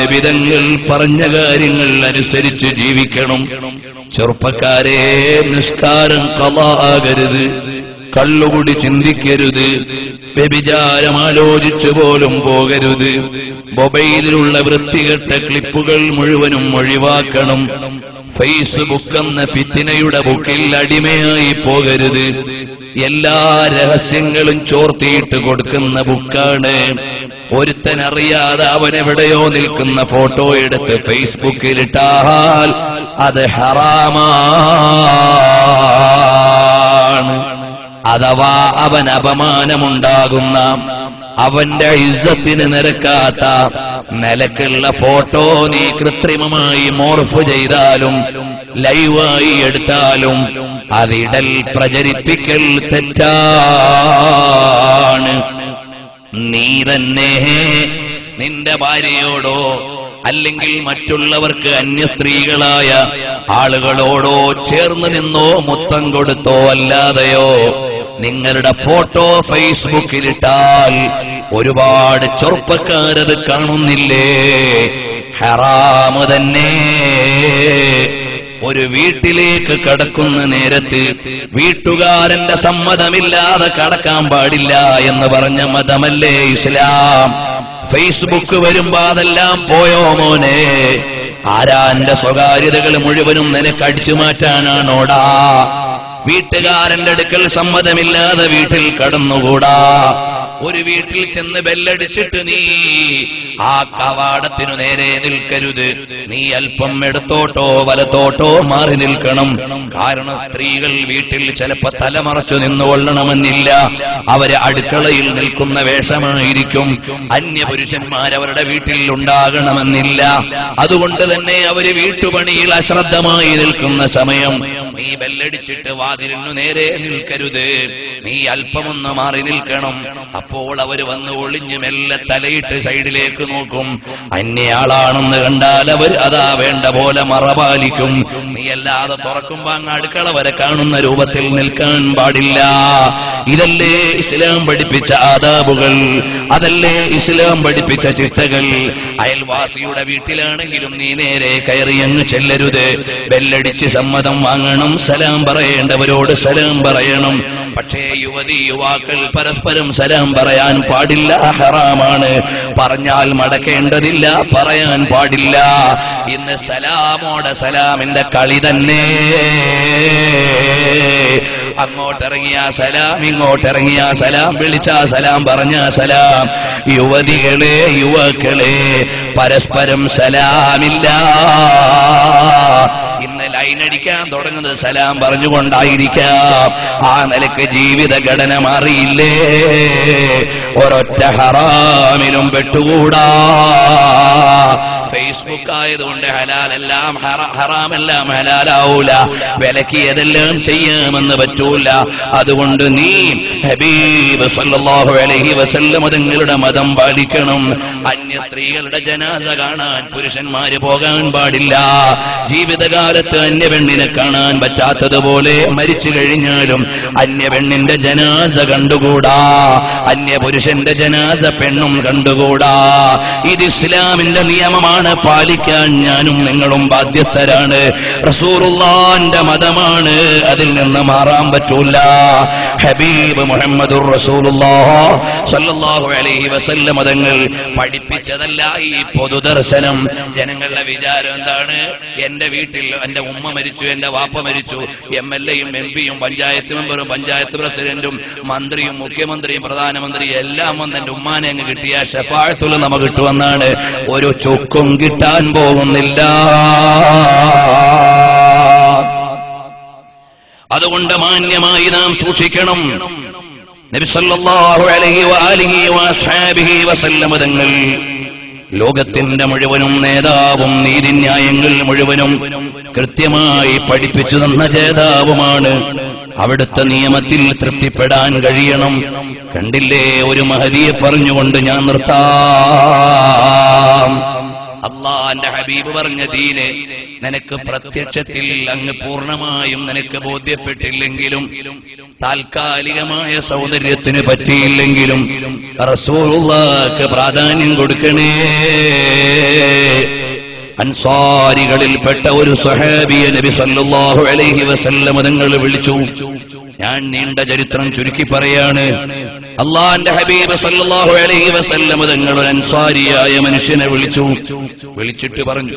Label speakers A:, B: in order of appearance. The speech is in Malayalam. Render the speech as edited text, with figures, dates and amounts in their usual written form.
A: നബിതങ്ങൾ പറഞ്ഞ കാര്യങ്ങൾ അനുസരിച്ച് ജീവിക്കണം. ചെറുപ്പക്കാരെ, നിസ്കാരം ഖളാ ആകരുത്, കള്ളുകുടി ചിന്തിക്കരുത്, വ്യഭിചാരം ആലോചിച്ചു പോലും പോകരുത്, മൊബൈലിലുള്ള വൃത്തികെട്ട ക്ലിപ്പുകൾ മുഴുവനും ഒഴിവാക്കണം. ഫേസ്ബുക്ക് എന്ന ഫിത്നയുടെ ബുക്കിൽ അടിമയായി പോകരുത്. എല്ലാ രഹസ്യങ്ങളും ചോർത്തിയിട്ട് കൊടുക്കുന്ന ബുക്കാണ്. ഒരുത്തനറിയാതെ അവനെവിടെയോ നിൽക്കുന്ന ഫോട്ടോ എടുത്ത് ഫേസ്ബുക്കിലിട്ടാൽ അത് ഹറാമാണ്. അഥവാ അവൻ അപമാനമുണ്ടാകുന്ന, അവന്റെ ഇസ്സത്തിന് നിരക്കാത്ത നിലക്കുള്ള ഫോട്ടോ നീ കൃത്രിമമായി മോർഫ് ചെയ്താലും ലൈവായി എടുത്താലും അതിടൽ പ്രചരിപ്പിക്കൽ തെറ്റാണ്. നീ തന്നെ നിന്റെ ഭാര്യയോടോ അല്ലെങ്കിൽ മറ്റുള്ളവർക്ക് അന്യ സ്ത്രീകളായ ആളുകളോടോ ചേർന്ന് നിന്നോ മുത്തം കൊടുത്തോ അല്ലാതെയോ നിങ്ങളുടെ ഫോട്ടോ ഫേസ്ബുക്കിലിട്ടാൽ ഒരുപാട് ചെറുപ്പക്കാരത് കാണുന്നില്ലേ? ഹറാമ് തന്നെ. ഒരു വീട്ടിലേക്ക് കടക്കുന്ന നേരത്ത് വീട്ടുകാരന്റെ സമ്മതമില്ലാതെ കടക്കാൻ പാടില്ല എന്ന് പറഞ്ഞ മതമല്ലേ ഇസ്ലാം? ഫേസ്ബുക്ക് വരുമ്പോ അതെല്ലാം പോയോ മോനെ? ആരാന്റെ സ്വകാര്യതകൾ മുഴുവനും നിനക്ക് അടിച്ചു മാറ്റാനാണോടാ? വീട്ടുകാരന്റെ അടുക്കൽ സമ്മതമില്ലാതെ വീട്ടിൽ കടന്നുകൂടാ. ഒരു വീട്ടിൽ ചെന്ന് ബെല്ലടിച്ചിട്ട് നീ ആ കവാടത്തിനു നേരെ നിൽക്കരുത്. നീ അല്പം ഇടത്തോട്ടോ വലത്തോട്ടോ മാറി നിൽക്കണം. കാരണം സ്ത്രീകൾ വീട്ടിൽ ചിലപ്പോ തലമറച്ചു നിന്നുകൊള്ളണമെന്നില്ല. അവര് അടുക്കളയിൽ നിൽക്കുന്ന വേഷമായിരിക്കും. അന്യപുരുഷന്മാരവരുടെ വീട്ടിൽ ഉണ്ടാകണമെന്നില്ല. അതുകൊണ്ട് തന്നെ അവര് വീട്ടുപണിയിൽ അശ്രദ്ധമായി നിൽക്കുന്ന സമയം നീ ബെല്ലടിച്ചിട്ട് വാതിലിനു നേരെ നിൽക്കരുത്. നീ അല്പമൊന്ന് മാറി നിൽക്കണം. അപ്പോൾ അവര് വന്ന് ഒളിഞ്ഞു മെല്ലെ തലയിട്ട് സൈഡിലേക്ക് നോക്കും. അന്യയാളാണെന്ന് കണ്ടാൽ അവർ അതാ വേണ്ട പോലെ മറപാലിക്കും. നീ അല്ലാതെ തുറക്കുമ്പോ അങ്ങ് അടുക്കള വരെ കാണുന്ന രൂപത്തിൽ നിൽക്കാൻ പാടില്ല. ഇതല്ലേ ഇസ്ലാം പഠിപ്പിച്ച ആദാബുകൾ, അതല്ലേ ഇസ്ലാം പഠിപ്പിച്ച ചിട്ടകൾ. അയൽവാസിയുടെ വീട്ടിലാണെങ്കിലും നീ നേരെ കയറി അങ്ങ് ചെല്ലരുത്. ബെല്ലടിച്ച് സമ്മതം വാങ്ങണം. സലാം പറയേണ്ടവരോട് സലാം പറയണം. പക്ഷേ യുവാക്കൾ പരസ്പരം സലാം പറയാൻ പാടില്ല, ഹറാമാണ്. പറഞ്ഞാൽ മടക്കേണ്ടതില്ല, പറയാൻ പാടില്ല. ഇന്ന് സലാമോടെ സലാമിന്റെ കളി തന്നെ. അങ്ങോട്ടിറങ്ങിയ സലാം, ഇങ്ങോട്ടിറങ്ങിയ സലാം, വിളിച്ച സലാം, പറഞ്ഞ സലാം. യുവതികളെ, യുവാക്കളെ, പരസ്പരം സലാമില്ല. ഇന്ന് ലൈനടിക്കാൻ തുടങ്ങുന്നത് സലാം പറഞ്ഞുകൊണ്ടായിരിക്കാം. ആ നിലക്ക് ജീവിതഘടന മാറിയില്ലേ? ഒരൊറ്റ ഹറാമിലും പെട്ടുകൂടാ. ഫേസ്ബുക്ക് ആയതുകൊണ്ട് ഹലാലെല്ലാം ഹറാമെല്ലാം ഹലാലാവൂല. വിലക്കിയതെല്ലാം ചെയ്യാമെന്ന് പറ്റൂല. അതുകൊണ്ട് നീ ഹബീബ് സല്ലല്ലാഹു അലൈഹി വസല്ലം തങ്ങളുടെ മതം പാലിക്കണം. അന്യ സ്ത്രീകളുടെ ജനാസ കാണാൻ പുരുഷന്മാര് പോകാൻ പാടില്ല. ജീവിതകാലത്ത് അന്യപെണ്ണിനെ കാണാൻ പറ്റാത്തതുപോലെ മരിച്ചു കഴിഞ്ഞാലും അന്യപെണ്ണിന്റെ ജനാസ കണ്ടുകൂടാ. അന്യപുരുഷന്റെ ജനാസ പെണ്ണും കണ്ടുകൂടാ. ഇത് ഇസ്ലാമിന്റെ നിയമമാണ്. പാലിക്കാൻ ഞാനും നിങ്ങളും ബാധ്യസ്ഥരാണ്. റസൂലുള്ളാഹിന്റെ മതമാണ്. അതിൽ നിന്ന് മാറാൻ പറ്റൂല. ഹബീബ് മുഹമ്മദുർ റസൂലുള്ളാഹി സ്വല്ലല്ലാഹു അലൈഹി വസല്ലം തങ്ങൾ പഠിപ്പിച്ചതല്ല ഈ പൊതുദർശനം. ജനങ്ങളുടെ വിചാരം എന്താണ്? എന്റെ വീട്ടിൽ എന്റെ ഉമ്മ മരിച്ചു, എന്റെ വാപ്പ മരിച്ചു, MLA-യും MP-യും പഞ്ചായത്ത് മെമ്പറും പഞ്ചായത്ത് പ്രസിഡന്റും മന്ത്രിയും മുഖ്യമന്ത്രിയും പ്രധാനമന്ത്രിയും എല്ലാം വന്ന് എന്റെ ഉമ്മാനെ അങ്ങ് കിട്ടിയ ശഫാഅത്തുൽ നമുക്ക് കിട്ടുമെന്നാണ്. ഒരു ചുക്കും കിട്ടാൻ പോകുന്നില്ല. അതുകൊണ്ട് മാന്യമായി നാം സൂക്ഷിക്കണം. നബി സല്ലല്ലാഹു അലൈഹി വആലിഹി വഅസ്ഹാബിഹി വസല്ലം തങ്ങൾ ലോകത്തിന്റെ മുഴുവനും നേതാവും നീതിന്യായങ്ങൾ മുഴുവനും കൃത്യമായി പഠിപ്പിച്ചു തന്ന ജേതാവുമാണ്. അവിടുത്തെ നിയമത്തിൽ തൃപ്തിപ്പെടാൻ കഴിയണം. കണ്ടില്ലേ, ഒരു മഹദിയെ പറഞ്ഞുകൊണ്ട് ഞാൻ നിർത്താം. അള്ളാന്റെ ഹബീബ് പറഞ്ഞ ദീന് നിനക്ക് പ്രത്യക്ഷത്തിൽ അങ്ങ് പൂർണ്ണമായും നിനക്ക് ബോധ്യപ്പെട്ടില്ലെങ്കിലും, താൽക്കാലികമായ സൗന്ദര്യത്തിന് പറ്റിയില്ലെങ്കിലും റസൂലുള്ളാഹിക്ക് പ്രാധാന്യം കൊടുക്കണേ. അൻസാരികളിൽപ്പെട്ട ഒരു സ്വഹാബിയെ നബി സല്ലല്ലാഹു അലൈഹി വസല്ലം തങ്ങൾ വിളിച്ചു. ഞാൻ നീണ്ട ചരിത്രം ചുരുക്കി പറയാണ്. അള്ളാന്റെ ഹബീബ് സല്ലല്ലാഹു അലൈഹി വസല്ലം തങ്ങൾ ഒരു അൻസാരിയായ മനുഷ്യനെ വിളിച്ചിട്ട് പറഞ്ഞു,